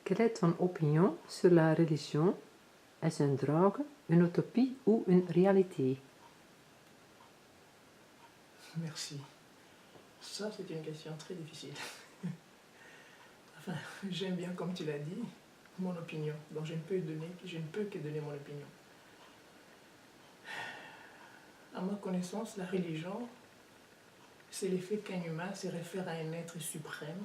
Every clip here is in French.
Quelle est ton opinion sur la religion? Est-ce une drogue, une utopie ou une réalité? Merci. Ça, c'est une question très difficile. Enfin, j'aime bien, comme tu l'as dit, mon opinion. Donc, je ne peux que donner mon opinion. À ma connaissance, la religion, c'est l'effet qu'un humain se réfère à un être suprême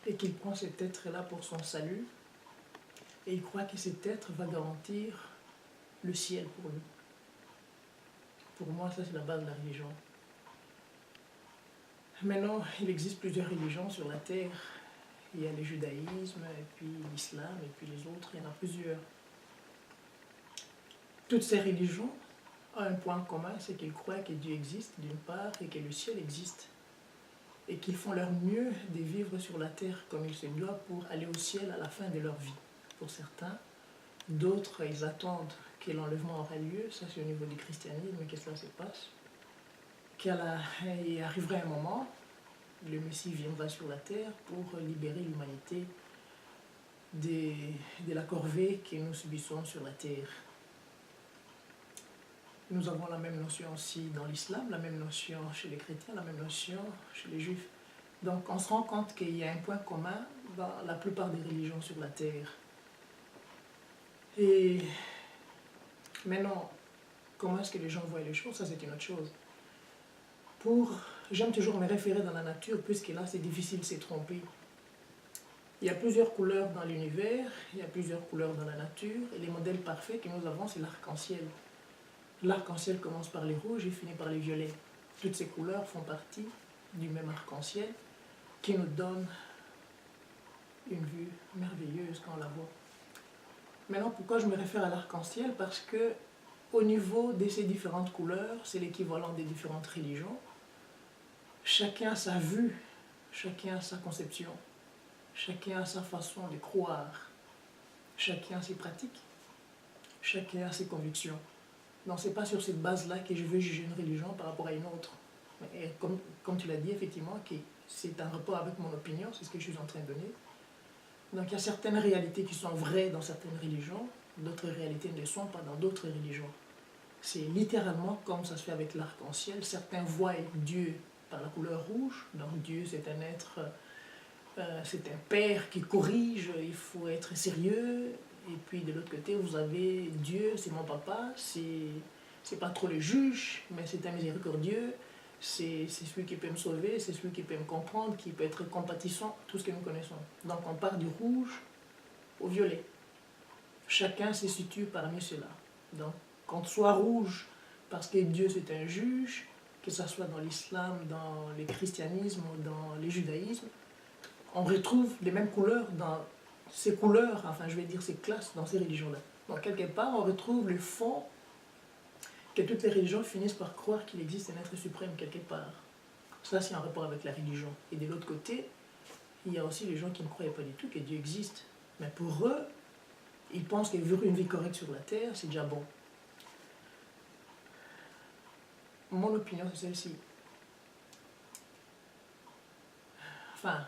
et qu'il prend cet être-là pour son salut et il croit que cet être va garantir le ciel pour lui. Pour moi, ça, c'est la base de la religion. Maintenant, il existe plusieurs religions sur la terre. Il y a le judaïsme, et puis l'islam, et puis les autres, il y en a plusieurs. Toutes ces religions ont un point commun, c'est qu'ils croient que Dieu existe d'une part et que le ciel existe. Et qu'ils font leur mieux de vivre sur la terre comme il se doit pour aller au ciel à la fin de leur vie. Pour certains, d'autres, ils attendent que l'enlèvement aura lieu, ça c'est au niveau du christianisme que cela se passe. Il arriverait un moment, le Messie viendra sur la terre pour libérer l'humanité de la corvée que nous subissons sur la terre. Nous avons la même notion aussi dans l'islam, la même notion chez les chrétiens, la même notion chez les juifs. Donc on se rend compte qu'il y a un point commun dans la plupart des religions sur la terre. Et maintenant, comment est-ce que les gens voient les choses? Ça c'est une autre chose. J'aime toujours me référer dans la nature, puisque là c'est difficile de se tromper. Il y a plusieurs couleurs dans l'univers, il y a plusieurs couleurs dans la nature, et les modèles parfaits que nous avons, c'est l'arc-en-ciel. L'arc-en-ciel commence par les rouges et finit par les violets. Toutes ces couleurs font partie du même arc-en-ciel qui nous donne une vue merveilleuse quand on la voit. Maintenant, pourquoi je me réfère à l'arc-en-ciel? Parce que au niveau de ces différentes couleurs, c'est l'équivalent des différentes religions. Chacun a sa vue, chacun a sa conception, chacun a sa façon de croire, chacun a ses pratiques, chacun a ses convictions. Donc ce n'est pas sur cette base-là que je veux juger une religion par rapport à une autre. Et comme tu l'as dit, effectivement, que c'est un rapport avec mon opinion, c'est ce que je suis en train de donner. Donc il y a certaines réalités qui sont vraies dans certaines religions, d'autres réalités ne le sont pas dans d'autres religions. C'est littéralement comme ça se fait avec l'arc-en-ciel. Certains voient Dieu par la couleur rouge, donc Dieu c'est un être, c'est un père qui corrige, il faut être sérieux. Et puis de l'autre côté, vous avez Dieu, c'est mon papa, c'est pas trop le juge, mais c'est un miséricordieux, c'est celui qui peut me sauver, c'est celui qui peut me comprendre, qui peut être compatissant, tout ce que nous connaissons. Donc on part du rouge au violet. Chacun se situe parmi ceux-là. Donc qu'on soit rouge parce que Dieu c'est un juge, que ce soit dans l'islam, dans le christianisme ou dans le judaïsme, on retrouve les mêmes couleurs dans ces couleurs, enfin je vais dire ces classes dans ces religions-là. Donc quelque part, on retrouve le fond que toutes les religions finissent par croire qu'il existe un être suprême quelque part. Ça, c'est en rapport avec la religion. Et de l'autre côté, il y a aussi les gens qui ne croyaient pas du tout que Dieu existe. Mais pour eux, ils pensent que vivre une vie correcte sur la terre, c'est déjà bon. Mon opinion, c'est celle-ci. Enfin,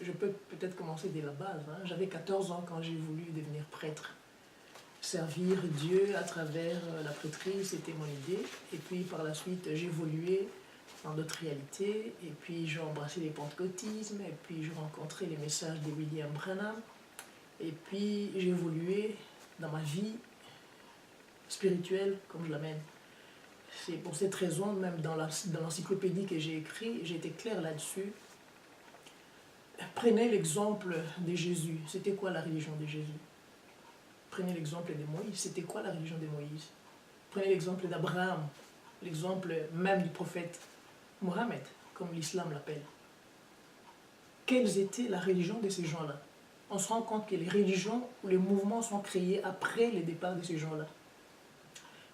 je peux peut-être commencer dès la base. J'avais 14 ans quand j'ai voulu devenir prêtre. Servir Dieu à travers la prêtrise, c'était mon idée. Et puis par la suite, j'ai évolué dans d'autres réalités. Et puis j'ai embrassé le pentecôtisme. Et puis j'ai rencontré les messages de William Branham. Et puis j'ai évolué dans ma vie spirituelle comme je l'amène. C'est pour cette raison, même dans l'encyclopédie que j'ai écrite, j'ai été clair là-dessus. Prenez l'exemple de Jésus. C'était quoi la religion de Jésus? Prenez l'exemple de Moïse. C'était quoi la religion de Moïse? Prenez l'exemple d'Abraham, l'exemple même du prophète Mohammed, comme l'islam l'appelle. Quelles étaient la religion de ces gens-là? On se rend compte que les religions ou les mouvements sont créés après le départ de ces gens-là.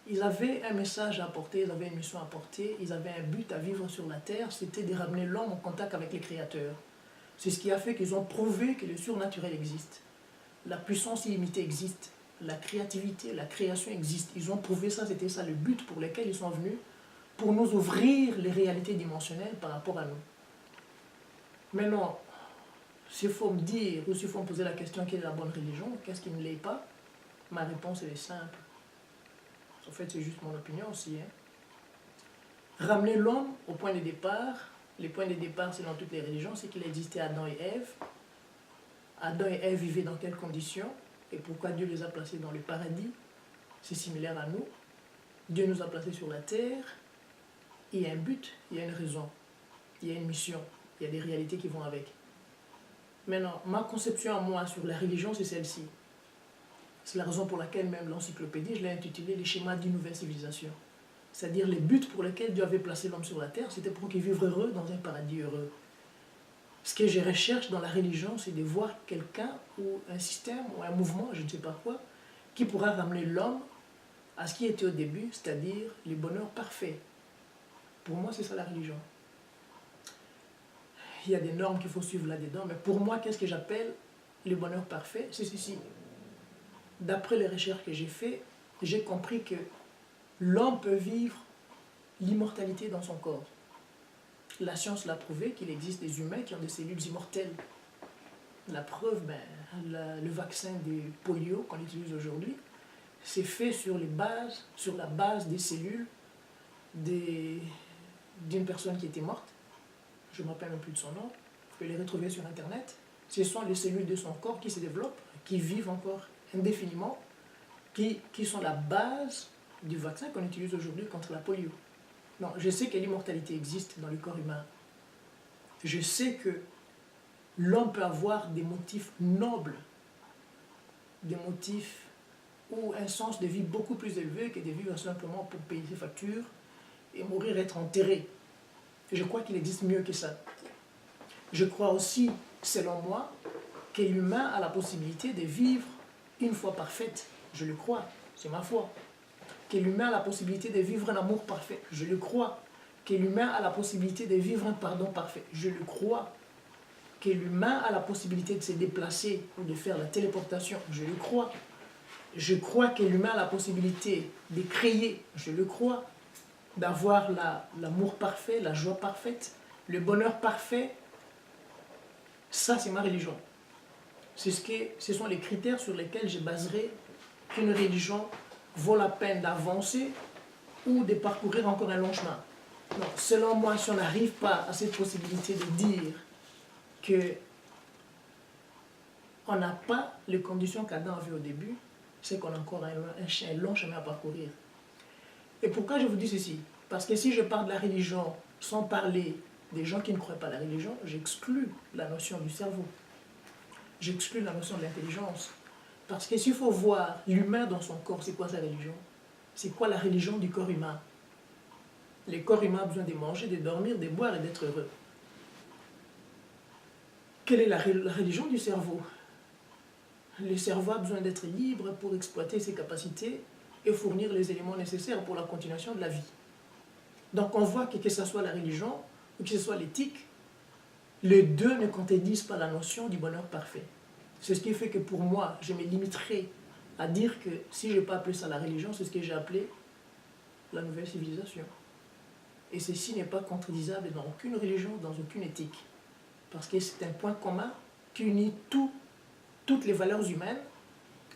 Ils avaient un message à apporter, ils avaient une mission à apporter, ils avaient un but à vivre sur la terre, c'était de ramener l'homme en contact avec les créateurs. C'est ce qui a fait qu'ils ont prouvé que le surnaturel existe. La puissance illimitée existe. La créativité, la création existe. Ils ont prouvé ça, c'était ça le but pour lequel ils sont venus, pour nous ouvrir les réalités dimensionnelles par rapport à nous. Maintenant, s'il faut me dire, ou s'il faut me poser la question quelle est la bonne religion, qu'est-ce qui ne l'est pas, ma réponse elle est simple. En fait, c'est juste mon opinion aussi. Ramener l'homme au point de départ, les points de départ selon toutes les religions, c'est qu'il existait Adam et Ève. Adam et Ève vivaient dans quelles conditions et pourquoi Dieu les a placés dans le paradis? C'est similaire à nous. Dieu nous a placés sur la terre. Il y a un but, il y a une raison, il y a une mission, il y a des réalités qui vont avec. Maintenant, ma conception à moi sur la religion, c'est celle-ci. C'est la raison pour laquelle même l'encyclopédie, je l'ai intitulée Les schémas d'une nouvelle civilisation. C'est-à-dire les buts pour lesquels Dieu avait placé l'homme sur la terre, c'était pour qu'il vive heureux dans un paradis heureux. Ce que je recherche dans la religion, c'est de voir quelqu'un ou un système ou un mouvement, je ne sais pas quoi, qui pourra ramener l'homme à ce qui était au début, c'est-à-dire le bonheur parfait. Pour moi, c'est ça la religion. Il y a des normes qu'il faut suivre là-dedans, mais pour moi, qu'est-ce que j'appelle le bonheur parfait? C'est ceci. D'après les recherches que j'ai faites, j'ai compris que l'homme peut vivre l'immortalité dans son corps. La science l'a prouvé qu'il existe des humains qui ont des cellules immortelles. La preuve, le vaccin de polio qu'on utilise aujourd'hui, c'est fait sur la base des cellules d'une personne qui était morte. Je ne me rappelle même plus de son nom. Vous pouvez les retrouver sur Internet. Ce sont les cellules de son corps qui se développent, qui vivent encore indéfiniment, qui sont la base du vaccin qu'on utilise aujourd'hui contre la polio. Non, je sais que l'immortalité existe dans le corps humain. Je sais que l'homme peut avoir des motifs nobles, des motifs ou un sens de vie beaucoup plus élevé que de vivre simplement pour payer ses factures et mourir, être enterré. Je crois qu'il existe mieux que ça. Je crois aussi, selon moi, que l'humain a la possibilité de vivre une foi parfaite. Je le crois, c'est ma foi. Que l'humain a la possibilité de vivre un amour parfait. Je le crois. Que l'humain a la possibilité de vivre un pardon parfait. Je le crois. Que l'humain a la possibilité de se déplacer ou de faire la téléportation. Je le crois. Je crois que l'humain a la possibilité de créer. Je le crois. D'avoir l'amour parfait, la joie parfaite, le bonheur parfait. Ça, c'est ma religion. Ce sont les critères sur lesquels je baserai qu'une religion vaut la peine d'avancer ou de parcourir encore un long chemin. Donc, selon moi, si on n'arrive pas à cette possibilité de dire que on n'a pas les conditions qu'Adam avait au début, c'est qu'on a encore un long chemin à parcourir. Et pourquoi je vous dis ceci? Parce que si je parle de la religion sans parler des gens qui ne croient pas à la religion, j'exclus la notion du cerveau. J'exclus la notion de l'intelligence. Parce que s'il faut voir l'humain dans son corps, c'est quoi sa religion? C'est quoi la religion du corps humain? Le corps humain a besoin de manger, de dormir, de boire et d'être heureux. Quelle est la religion du cerveau? Le cerveau a besoin d'être libre pour exploiter ses capacités et fournir les éléments nécessaires pour la continuation de la vie. Donc on voit que ce soit la religion ou que ce soit l'éthique, les deux ne contredisent pas la notion du bonheur parfait. C'est ce qui fait que pour moi, je me limiterai à dire que si je n'ai pas appelé ça la religion, c'est ce que j'ai appelé la nouvelle civilisation. Et ceci n'est pas contredisable dans aucune religion, dans aucune éthique. Parce que c'est un point commun qui unit toutes les valeurs humaines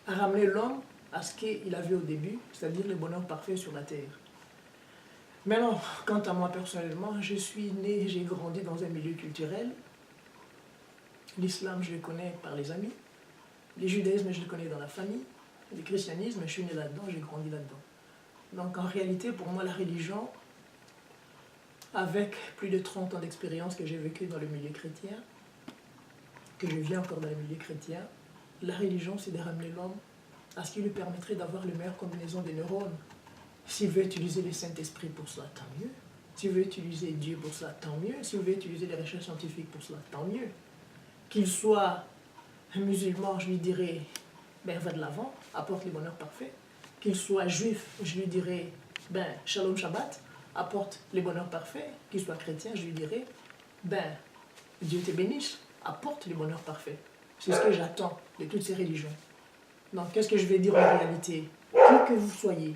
à ramener l'homme à ce qu'il avait au début, c'est-à-dire le bonheur parfait sur la terre. Maintenant, quant à moi personnellement, je suis né, j'ai grandi dans un milieu culturel. L'islam, je le connais par les amis. Le judaïsme, je le connais dans la famille. Le christianisme, je suis né là-dedans, j'ai grandi là-dedans. Donc en réalité, pour moi, la religion, avec plus de 30 ans d'expérience que j'ai vécu dans le milieu chrétien, que je viens encore dans le milieu chrétien, la religion, c'est de ramener l'homme à ce qui lui permettrait d'avoir les meilleures combinaisons des neurones. S'il veut utiliser le Saint-Esprit pour cela, tant mieux. S'il veut utiliser Dieu pour cela, tant mieux. S'il veut utiliser les recherches scientifiques pour cela, tant mieux. Qu'il soit un musulman, je lui dirais, va de l'avant, apporte le bonheur parfait. Qu'il soit juif, je lui dirais, shalom Shabbat, apporte le bonheur parfait. Qu'il soit chrétien, je lui dirais, Dieu te bénisse, apporte le bonheur parfait. C'est ce que j'attends de toutes ces religions. Donc, qu'est-ce que je vais dire en réalité? Qui que vous soyez,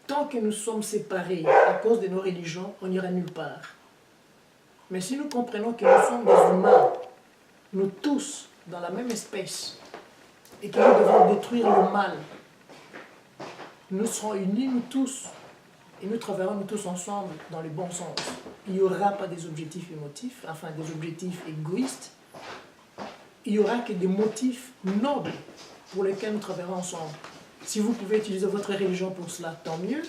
tant que nous sommes séparés à cause de nos religions, on n'ira nulle part. Mais si nous comprenons que nous sommes des humains, nous tous, dans la même espèce, et que nous devons détruire le mal, nous serons unis, nous tous, et nous travaillerons nous tous ensemble dans le bon sens. Il n'y aura pas des objectifs émotifs, enfin des objectifs égoïstes. Il n'y aura que des motifs nobles pour lesquels nous travaillerons ensemble. Si vous pouvez utiliser votre religion pour cela, tant mieux.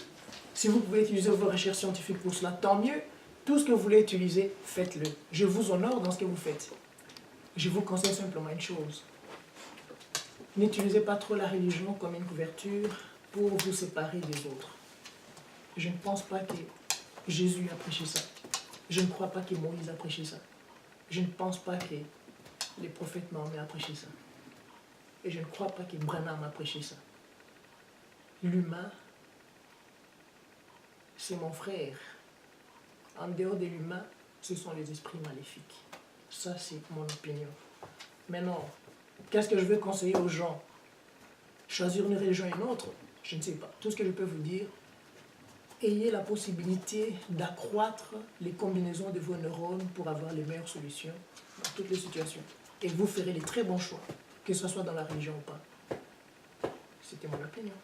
Si vous pouvez utiliser vos recherches scientifiques pour cela, tant mieux. Tout ce que vous voulez utiliser, faites-le. Je vous honore dans ce que vous faites. Je vous conseille simplement une chose. N'utilisez pas trop la religion comme une couverture pour vous séparer des autres. Je ne pense pas que Jésus a prêché ça. Je ne crois pas que Moïse a prêché ça. Je ne pense pas que les prophètes Mahomet a prêché ça. Et je ne crois pas que Branham a prêché ça. L'humain, c'est mon frère. En dehors de l'humain, ce sont les esprits maléfiques. Ça, c'est mon opinion. Maintenant, qu'est-ce que je veux conseiller aux gens? Choisir une religion et une autre? Je ne sais pas. Tout ce que je peux vous dire, ayez la possibilité d'accroître les combinaisons de vos neurones pour avoir les meilleures solutions dans toutes les situations. Et vous ferez les très bons choix, que ce soit dans la religion ou pas. C'était mon opinion.